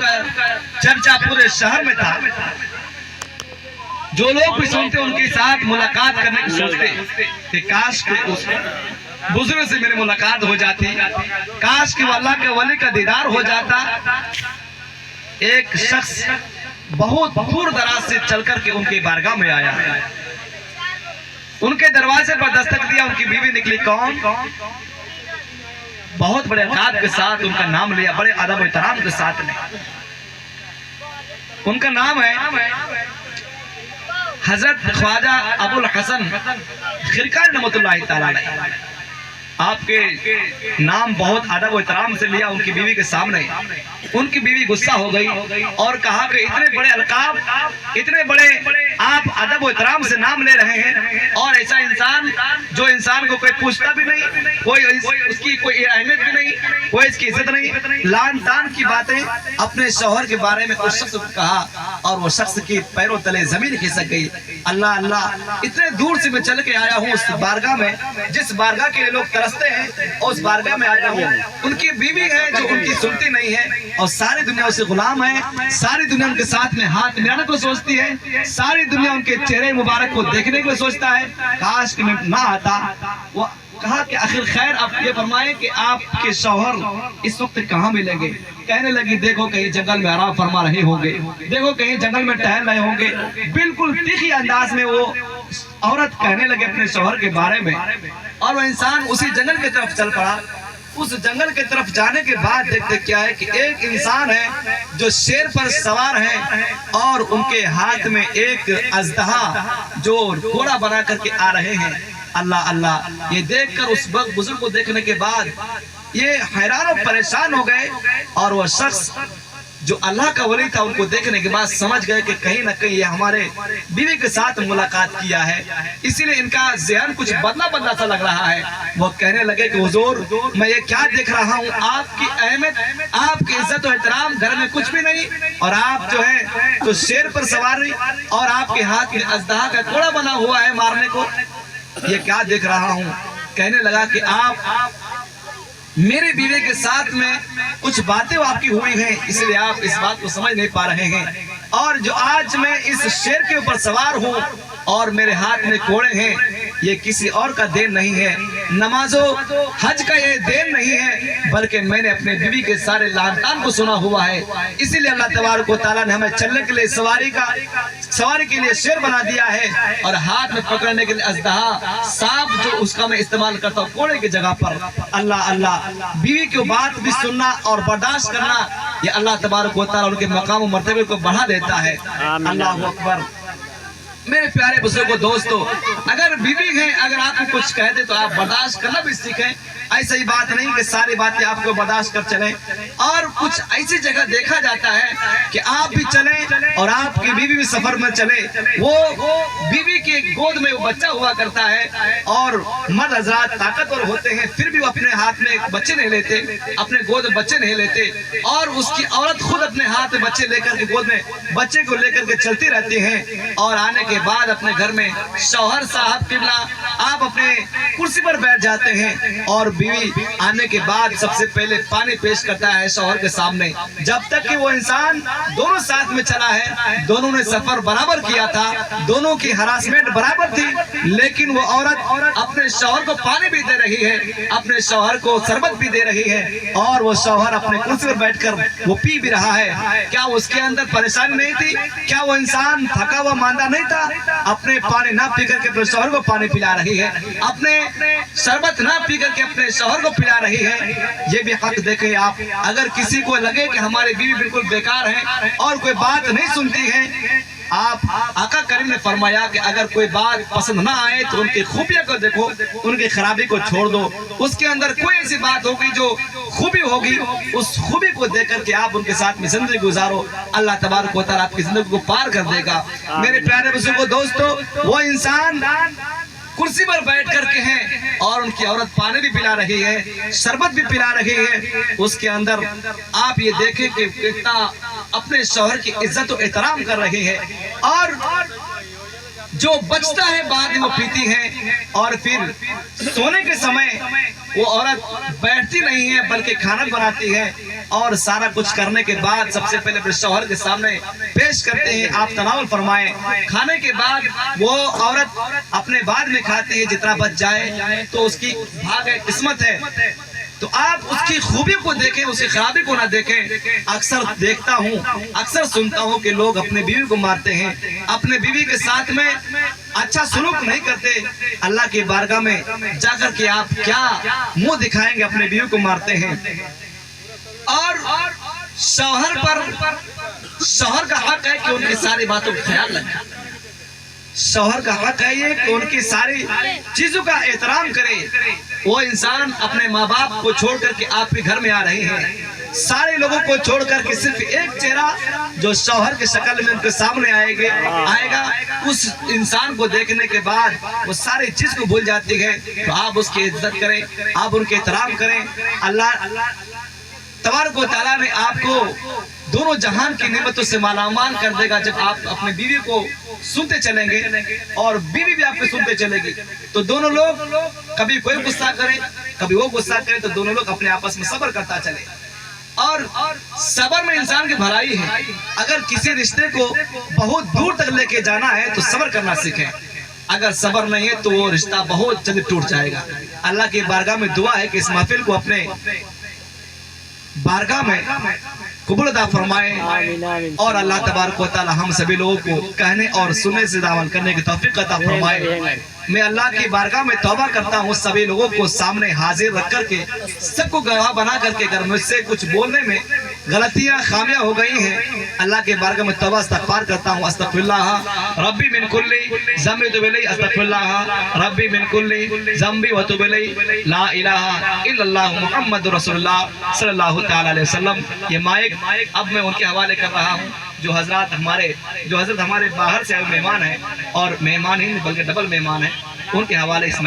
کا چرچا پورے شہر میں تھا. جو لوگ بھی سنتے ان کے ساتھ ملاقات کرنے کی سوچتے کہ کاش کہ اس بزرگ سے میری ملاقات ہو جاتی, کاش کہ وہ اللہ کے ولی کا دیدار ہو جاتا. ایک شخص بہت دور دراز سے چل کر کے ان کی بارگاہ میں آیا, ان کے دروازے پر دستک دیا. ان کی بیوی نکلی. کون؟ بہت بڑے ادب کے ساتھ ان کا نام لیا, بڑے ادب و احترام کے ساتھ نے. ان کا نام ہے حضرت خواجہ ابو الحسن خرقانی رحمۃ اللہ تعالی علیہ. آپ کے نام بہت ادب و احترام سے لیا ان کی بیوی کے سامنے. ان کی بیوی غصہ ہو گئی اور کہا کہ اتنے بڑے القاب, اتنے بڑے آپ ادب و احترام سے نام لے رہے ہیں, اور ایسا انسان جو انسان کو کوئی پوچھتا بھی نہیں, کوئی اس کی کوئی اہمیت بھی نہیں, کوئی اس کی عزت نہیں. لان تان کی باتیں اپنے شوہر کے بارے میں اس شخص کو کہا اور وہ شخص کی پیروں تلے زمین کھسک گئی. اللہ اللہ, اتنے دور سے میں چل کے آیا ہوں اس بارگاہ میں جس بارگاہ کے لوگ ترستے ہیں, اور اس بارگاہ میں آیا ہوں. ان کی بیوی ہے جو ان کی سنتی نہیں ہے, اور ساری دنیا اسے غلام ہے, ساری دنیا ان کے ساتھ میں ہاتھ ملانے کو سوچتی ہے, ساری دنیا ان کے چہرے مبارک کو دیکھنے کو سوچتا ہے. کاش کہ میں نہ آتا. وہ کہا کہ آخر خیر آپ یہ فرمائیں کہ آپ کے شوہر اس وقت کہاں ملیں گے؟ کہنے لگی دیکھو کہیں جنگل میں آرام فرما رہے ہوں گے, دیکھو کہیں جنگل میں ٹہل رہے ہوں گے. بالکل تیکھی انداز میں وہ عورت کہنے لگے اپنے شوہر کے بارے میں, اور وہ انسان اسی جنگل کی طرف چل پڑا. اس جنگل کی طرف جانے کے بعد دیکھتے کیا ہے کہ ایک انسان ہے جو شیر پر سوار ہے, اور ان کے ہاتھ میں ایک اژدہا جو گھوڑا بنا کر کے آ رہے ہیں. اللہ اللہ, یہ دیکھ کر اس بزرگ کو دیکھنے کے بعد یہ حیران و پریشان ہو گئے, اور وہ شخص جو اللہ کا ولی تھا ان کو دیکھنے کے بعد سمجھ گئے کہ کہیں نہ کہیں یہ ہمارے بیوی کے ساتھ ملاقات کیا ہے, اسی لیے ان کا ذہن کچھ بدلا بدلا سا لگ رہا ہے. وہ کہنے لگے کہ حضور میں یہ کیا دیکھ رہا ہوں, آپ کی اہمیت, آپ کی عزت و احترام گھر میں کچھ بھی نہیں, اور آپ جو ہے تو شیر پر سواری, اور آپ کے ہاتھ میں اژدہا کا گھوڑا بنا ہوا ہے مارنے کو. یہ کیا دیکھ رہا ہوں؟ کہنے لگا کہ آپ میرے بیوی کے ساتھ میں کچھ باتیں آپ کی ہوئی ہیں, اس لیے آپ اس بات کو سمجھ نہیں پا رہے ہیں. اور جو آج میں اس شیر کے اوپر سوار ہوں اور میرے ہاتھ میں کوڑے ہیں, یہ کسی اور کا دین نہیں ہے, نماز و حج کا یہ دین نہیں ہے, بلکہ میں نے اپنے بیوی کے سارے لان تان کو سنا ہوا ہے. اسی لیے اللہ تبارک و تعالیٰ نے ہمیں چلنے کے لیے سواری کے لیے شیر بنا دیا ہے, اور ہاتھ میں پکڑنے کے لیے اژدہا سانپ جو اس کا میں استعمال کرتا ہوں کوڑے کی جگہ پر. اللہ اللہ, بیوی کی بات بھی سننا اور برداشت کرنا, یہ اللہ تبارک و تعالیٰ ان کے مقام و مرتبے کو بڑھا دیتا ہے. اللہ اکبر. میرے پیارے بزرگوں دوستو, اگر بیوی ہیں, اگر آپ کو کچھ کہہ دے تو آپ برداشت کرنا بھی سیکھیں. ایسا ہی بات نہیں کہ ساری باتیں آپ کو برداشت کر چلیں, اور کچھ ایسی جگہ دیکھا جاتا ہے کہ آپ بھی چلیں اور آپ کی بیوی بھی سفر میں چلے. وہ بیوی کے گود میں وہ بچہ ہوا کرتا ہے, اور مرد حضرات طاقتور ہوتے ہیں پھر بھی وہ اپنے ہاتھ میں بچے نہیں لیتے, اپنے گود میں بچے نہیں لیتے, اور اس کی عورت خود اپنے ہاتھ میں بچے لے کر کے گود میں بچے کو لے کر کے چلتی رہتی ہیں. اور آنے کے بعد اپنے گھر میں شوہر صاحب قبلہ آپ اپنے کرسی پر بیٹھ جاتے ہیں, اور بیوی آنے کے بعد سب سے پہلے پانی پیش کرتا ہے شوہر کے سامنے. جب تک کہ وہ انسان دونوں ساتھ میں چلا ہے, دونوں نے سفر برابر کیا تھا, دونوں کی ہراسمنٹ برابر تھی, لیکن وہ عورت اپنے شوہر کو پانی بھی دے رہی ہے, اپنے شوہر کو شربت بھی دے رہی ہے, اور وہ شوہر اپنے کرسی پر بیٹھ کر وہ پی بھی رہا ہے. کیا اس کے اندر پریشانی نہیں تھی؟ کیا وہ انسان تھکا ہوا ماندہ نہیں تھا؟ اپنے پانی نہ پی کر کے اپنے شوہر کو پانی پلا رہی ہے, اپنے شربت نہ پی کر کے اپنے شوہر کو پلا رہی ہے. یہ بھی حق دیکھیں آپ. اگر کسی کو لگے کہ ہماری بیوی بالکل بیکار ہے اور کوئی بات نہیں سنتی ہے, آپ آقا کریم نے فرمایا کہ اگر کوئی بات پسند نہ آئے تو ان کی خوبیاں کو دیکھو, ان کی خرابی کو چھوڑ دو. اس کے اندر کوئی ایسی بات ہوگی جو خوبی ہوگی, اس خوبی کو دیکھ کر کے آپ ان کے ساتھ میں زندگی گزارو. اللہ تبارک و تعالیٰ آپ کی زندگی کو پار کر دے گا. میرے پیارے بزرگوں دوستو, وہ انسان کرسی پر بیٹھ کر کے ہیں اور ان کی عورت پانی بھی پلا رہی ہے, شربت بھی پلا رہی ہے. اس کے اندر آپ یہ دیکھیں کہ کتنا اپنے شوہر کی عزت و احترام کر رہی ہے, اور جو بچتا ہے بعد میں وہ پیتی ہے. اور پھر سونے کے سمے وہ عورت بیٹھتی نہیں ہے بلکہ کھانا بناتی ہے, اور سارا کچھ کرنے کے بعد سب سے پہلے اپنے شوہر کے سامنے پیش کرتے ہیں. آپ تناول فرمائیں. کھانے کے بعد وہ عورت اپنے بعد میں کھاتی ہے, جتنا بچ جائے تو اس کی بھاگ ہے, قسمت ہے. تو آپ اس کی خوبی کو دیکھیں, اس کی خرابی کو نہ دیکھیں. اکثر دیکھتا ہوں, اکثر سنتا ہوں کہ لوگ اپنے بیوی کو مارتے ہیں, اپنے بیوی کے ساتھ میں اچھا سلوک نہیں کرتے. اللہ کی بارگاہ میں جا کر کے آپ کیا منہ دکھائیں گے؟ اپنے بیوی کو مارتے ہیں. اور شوہر کا حق ہے کہ ان کی ساری باتوں کا خیال رکھے. شوہر کا حق ہے یہ کہ ان کی ساری چیزوں کا احترام کرے. وہ انسان اپنے ماں باپ کو چھوڑ کر کے آپ کے گھر میں آ رہے ہیں, سارے لوگوں کو چھوڑ کر کے صرف ایک چہرہ جو شوہر کی شکل میں ان کے سامنے آئے گا, اس انسان کو دیکھنے کے بعد وہ ساری چیز کو بھول جاتی ہے. تو آپ اس کی عزت کریں, آپ ان کے احترام کریں. اللہ تبارک و تعالیٰ نے آپ کو دونوں جہان کی نعمتوں سے مالا مال کر دے گا جب آپ اپنے بیوی کو سنتے چلیں گے اور بیوی بھی آپ کو سنتے چلے گی. تو دونوں لوگ کبھی کوئی غصہ کرے کبھی وہ غصہ کرے تو دونوں لوگ اپنے آپس میں صبر کرتا چلے. اور صبر میں انسان کی بھلائی ہے. اگر کسی رشتے کو بہت دور تک لے کے جانا ہے تو صبر کرنا سیکھیں. اگر صبر نہیں ہے تو وہ رشتہ بہت جلد ٹوٹ جائے گا. اللہ کی بارگاہ میں دعا ہے کہ اس محفل کو اپنے بارگاہ میں قبول عطا فرمائے اور اللہ تبارک و تعالی ہم سبھی لوگوں کو کہنے اور سننے سے عمل کرنے کی توفیق عطا فرمائے. میں اللہ کی بارگاہ میں توبہ کرتا ہوں سبھی لوگوں کو سامنے حاضر رکھ کر کے, سب کو گواہ بنا کر کے, اگر مجھ سے کچھ بولنے میں غلطیاں خامیاں ہو گئی ہیں, اللہ کے بارگاہ میں توبہ استغفار کرتا ہوں. استغفر اللہ ربی من کل ذنب وتوب الیہ, استغفر اللہ ربی من کل ذنب وتوب الیہ, لا الہ الا اللہ محمد رسول اللہ صلی اللہ تعالی علیہ وسلم. یہ مائک اب میں ان کے حوالے کر رہا ہوں جو حضرت ہمارے باہر سے مہمان ہیں, اور مہمان ہی بلکہ ڈبل مہمان ہیں, ان کے حوالے اس